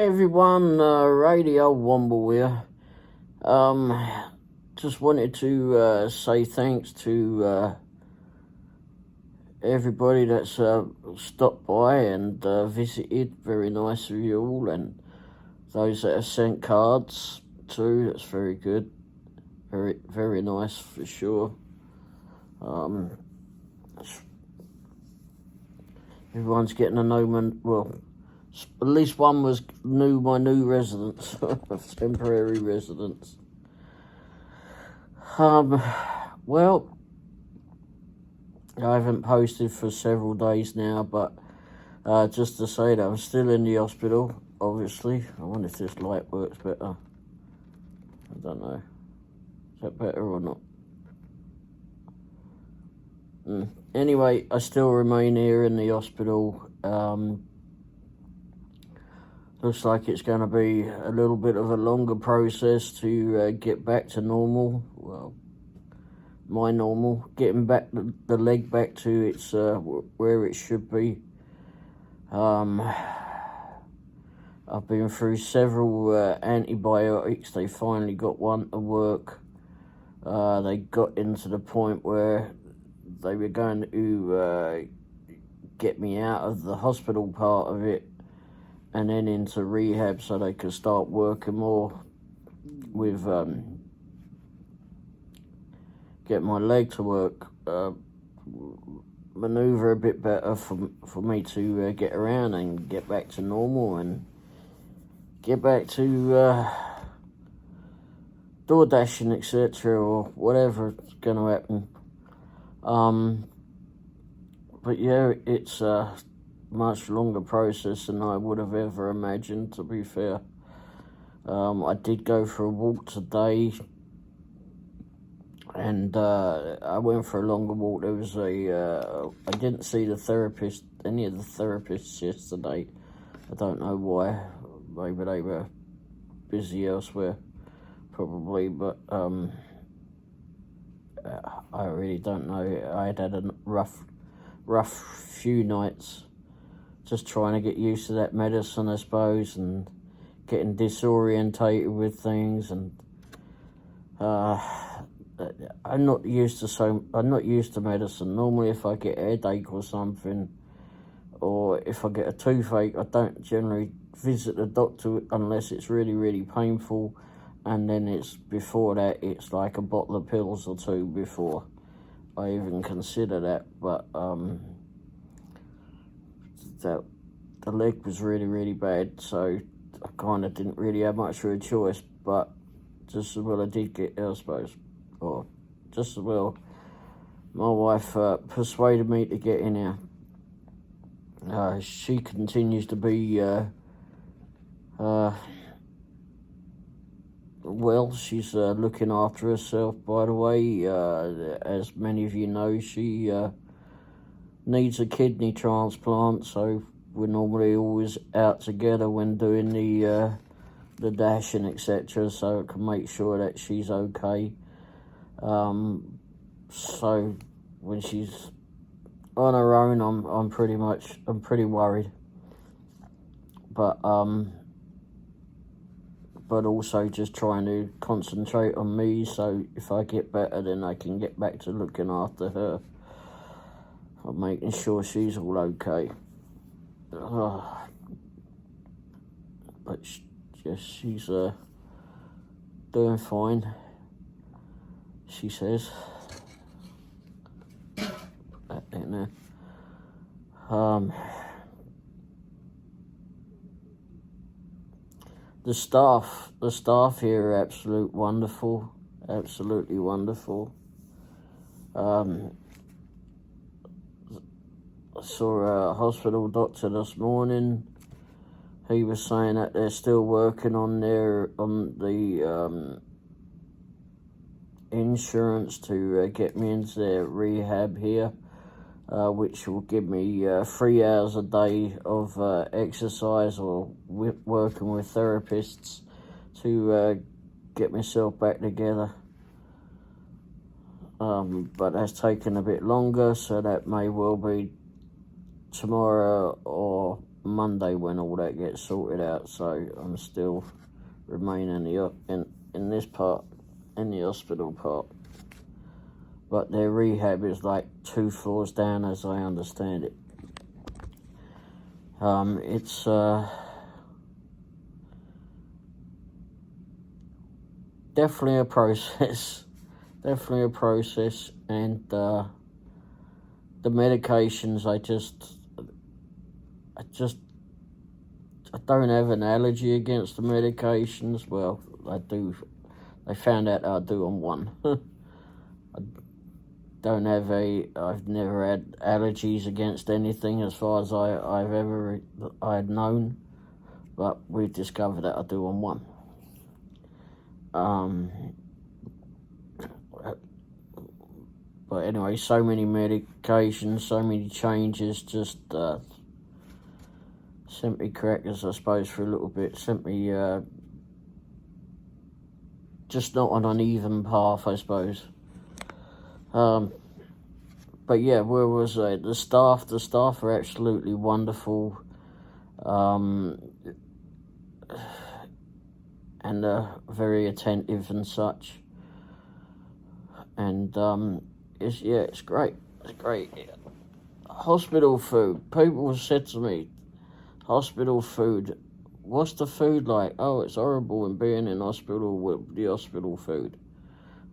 everyone, Radio Womble here. Just wanted to say thanks to everybody that's stopped by and visited. Very nice of you all, and those that have sent cards too. That's very good. Very, very nice for sure. Everyone's getting to know my, well, at least one was my new residence, temporary residence. Well, I haven't posted for several days now, but just to say that I'm still in the hospital, obviously. I wonder if this light works better. I don't know. Is that better or not? Anyway, I still remain here in the hospital. Looks like it's going to be a little bit of a longer process to get back to normal. Well, my normal. Getting back the leg back to its where it should be. I've been through several antibiotics. They finally got one to work. They got into the point where they were going to get me out of the hospital part of it and then into rehab so they could start working more with get my leg to work, maneuver a bit better for me to get around and get back to normal and get back to Doordashing, etc., or whatever's going to happen. But yeah, it's a much longer process than I would have ever imagined, to be fair. I did go for a walk today, and I went for a longer walk. There was I didn't see any of the therapists yesterday. I don't know why. Maybe they were busy elsewhere, probably, but I really don't know. I had a rough few nighs, just trying to get used to that medicine, I suppose, and getting disorientated with things. And I'm not used to medicine. Normally, if I get a headache or something, or if I get a toothache, I don't generally visit the doctor unless it's really, really painful. And then before that, it's like a bottle of pills or two before I even consider that. But the leg was really, really bad, so I kind of didn't really have much of a choice. But just as well I did get ill, I suppose. Or just as well, my wife persuaded me to get in here. She continues to be well, she's looking after herself, by the way. As many of you know, she needs a kidney transplant, so we're normally always out together when doing the dashing, etc., so I can make sure that she's okay. So when she's on her own, I'm pretty worried. But also just trying to concentrate on me, so if I get better, then I can get back to looking after her. I'm making sure she's all okay. But yes, she's doing fine, she says. That in there. The staff here are absolutely wonderful. I saw a hospital doctor this morning. He was saying that they're still working on the insurance to get me into their rehab here, which will give me 3 hours a day of exercise or working with therapists to get myself back together. But that's taken a bit longer, so that may well be tomorrow or Monday when all that gets sorted out. So I'm still remaining in this part, in the hospital part. But their rehab is like 2 floors down, as I understand it. It's definitely a process. Definitely a process, and the medications, I don't have an allergy against the medications. Well, I do. I found out I do on one. I've never had allergies against anything as far as I'd known, but we've discovered that I do on one. But anyway, so many medications, so many changes, just sent me crackers, I suppose, for a little bit. Sent me just not on an even path, I suppose. But yeah, where was I? The staff are absolutely wonderful, and very attentive and such. And it's great. It's great. Hospital food. People said to me, hospital food. What's the food like? Oh, it's horrible in being in hospital with the hospital food.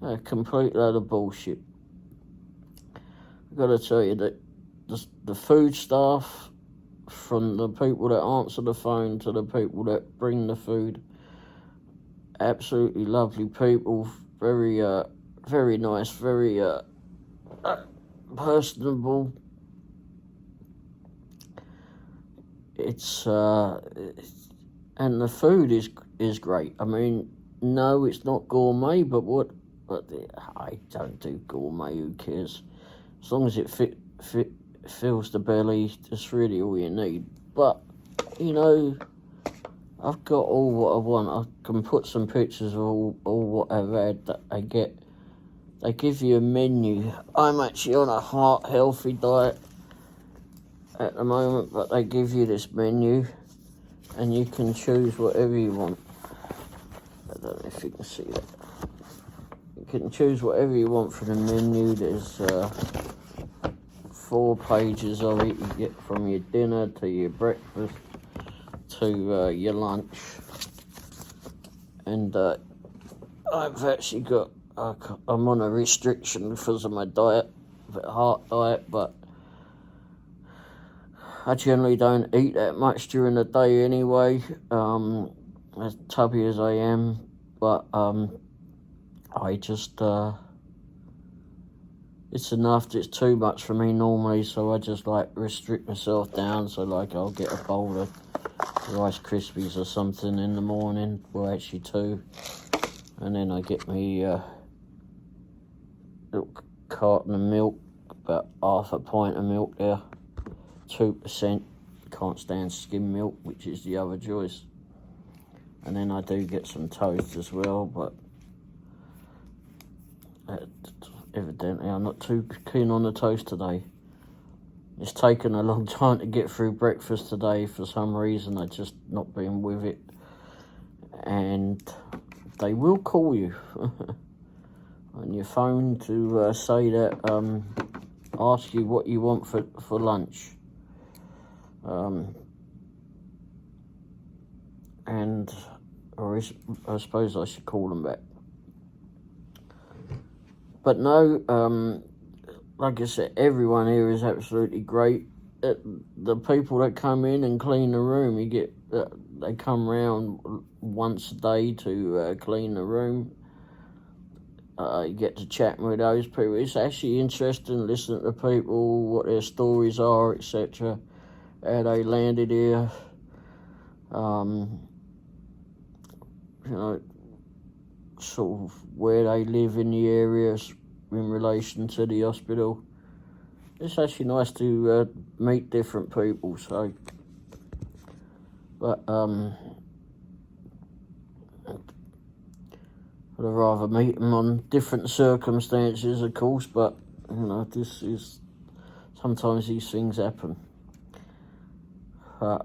A complete load of bullshit. I've got to tell you that the food staff, from the people that answer the phone to the people that bring the food, absolutely lovely people. Very very nice. Very personable. It's and the food is great. I mean, no, it's not gourmet, but I don't do gourmet. Who cares? As long as it fills the belly, that's really all you need. But I've got all what I want. I can put some pictures of all what I've had that I get. They give you a menu. I'm actually on a heart healthy diet at the moment, but they give you this menu and you can choose whatever you want. I don't know if you can see that. You can choose whatever you want from the menu. There's 4 pages of it. You get from your dinner to your breakfast to your lunch. And I've actually got, I'm on a restriction because of my diet, a heart diet, but I generally don't eat that much during the day anyway, as tubby as I am, but I just, it's enough, it's too much for me normally, so I just restrict myself down. So I'll get a bowl of Rice Krispies or something in the morning, well actually 2, and then I get me little carton of milk, about half a pint of milk there, 2%, can't stand skim milk, which is the other choice. And then I do get some toast as well, but evidently I'm not too keen on the toast today. It's taken a long time to get through breakfast today for some reason. I just not been with it. And they will call you on your phone to say that, ask you what you want for lunch. Or I suppose I should call them back. But no, like I said, everyone here is absolutely great. The people that come in and clean the room, they come round once a day to clean the room. You get to chat with those people. It's actually interesting listening to people, what their stories are, etc. How they landed here. Sort of where they live in the areas in relation to the hospital. It's actually nice to meet different people, so. But I'd rather meet them on different circumstances, of course, but sometimes these things happen. But,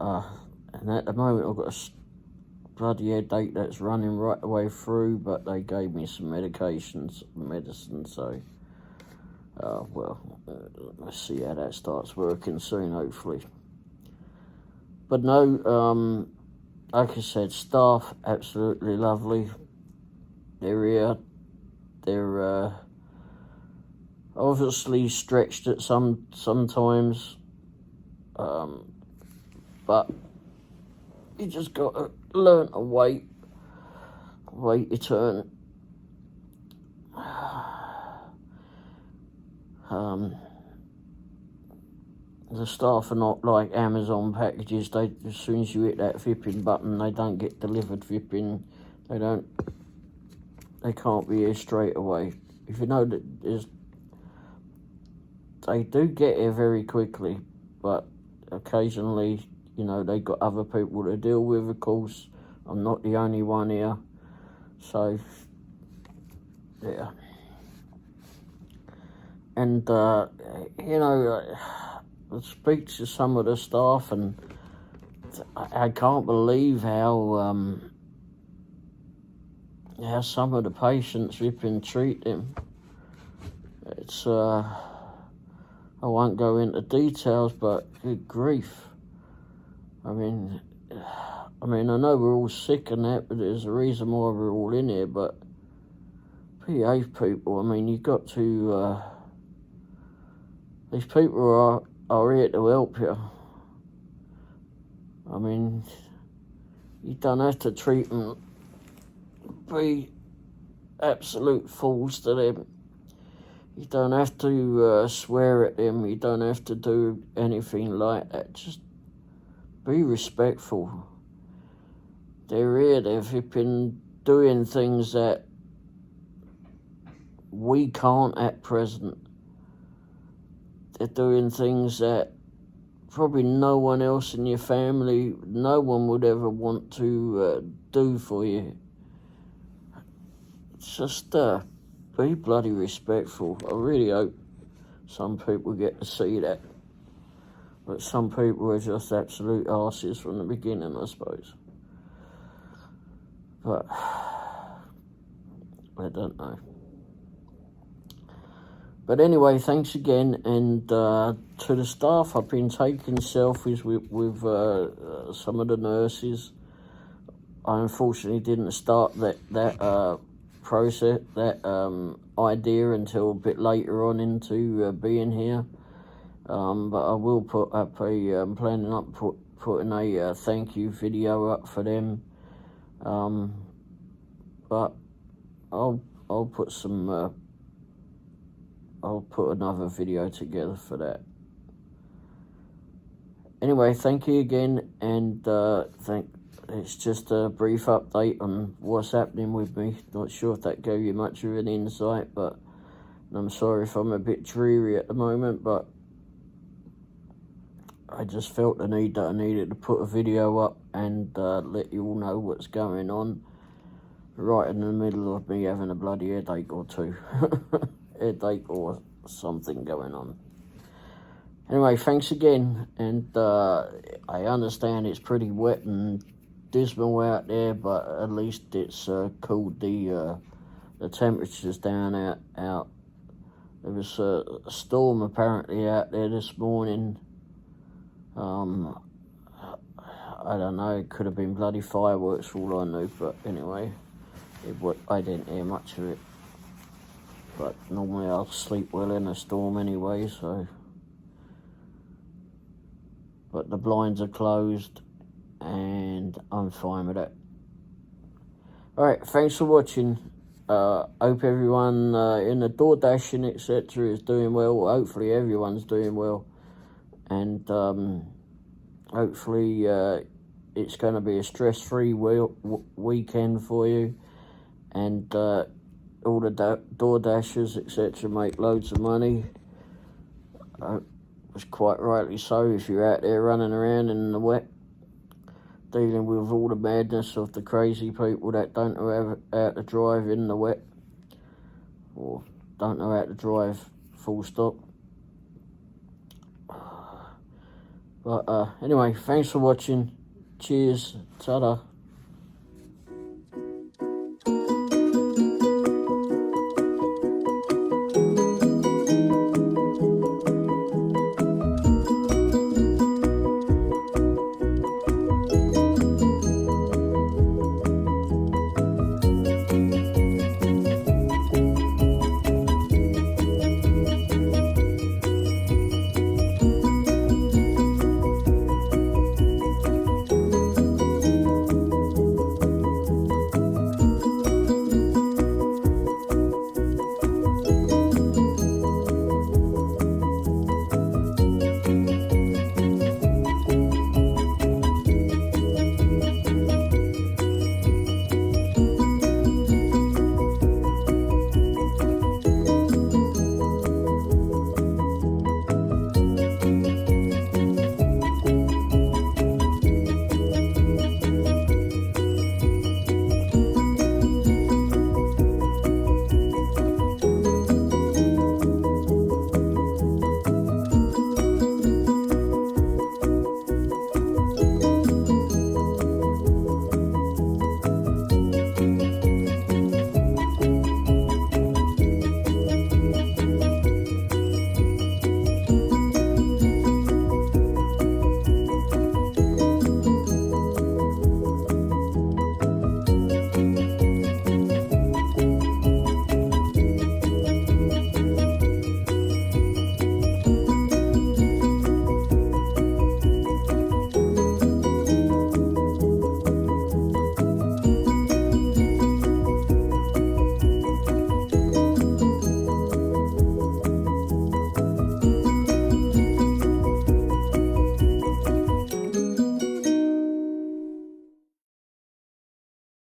and at the moment I've got a bloody headache that's running right the way through, but they gave me some medicine, so, let's see how that starts working soon, hopefully. But no, like I said, staff, absolutely lovely. They're here. They're, obviously stretched at sometimes, but you just got to learn to wait your turn. The staff are not like Amazon packages. They, as soon as you hit that vipping button, they don't get delivered vipping. They can't be here straight away. If you know that they do get here very quickly, but occasionally, you know, they got other people to deal with, of course. I'm not the only one here. So, yeah. And, you know, I speak to some of the staff, and I can't believe how some of the patients we've been treating. It's, I won't go into details, but good grief. I mean, I know we're all sick and that, but there's a reason why we're all in here, but behave, people. I mean, you've got to, these people are here to help you. I mean, you don't have to treat them, be absolute fools to them. You don't have to swear at them. You don't have to do anything like that. Just be respectful. They're here. They've been doing things that we can't at present. They're doing things that probably no one else in your family, no one would ever want to do for you. It's just be bloody respectful. I really hope some people get to see that. But some people are just absolute arses from the beginning, I suppose. But I don't know. But anyway, thanks again, and to the staff, I've been taking selfies with some of the nurses. I unfortunately didn't start that process, that idea until a bit later on into being here. But I will put up I'm planning on putting a thank you video up for them. But I'll put some. I'll put another video together for that. Anyway, thank you again, and it's just a brief update on what's happening with me. Not sure if that gave you much of an insight, but I'm sorry if I'm a bit dreary at the moment, but I just felt the need that I needed to put a video up and let you all know what's going on right in the middle of me having a bloody headache or two. Headache or something going on. Anyway, thanks again, and I understand it's pretty wet and dismal out there, but at least it's cooled the temperatures down out. There was a storm apparently out there this morning. I don't know, it could have been bloody fireworks for all I knew, but anyway, I didn't hear much of it. But normally I'll sleep well in a storm anyway, so. But the blinds are closed, and I'm fine with that. Alright, thanks for watching. Hope everyone in the Doordash etc. is doing well. Hopefully everyone's doing well. And hopefully it's going to be a stress-free weekend for you. And all the Doordashers, etc. make loads of money. It's quite rightly so if you're out there running around in the wet, dealing with all the madness of the crazy people that don't know how to drive in the wet, or don't know how to drive full stop. But anyway, thanks for watching. Cheers. Ta-da.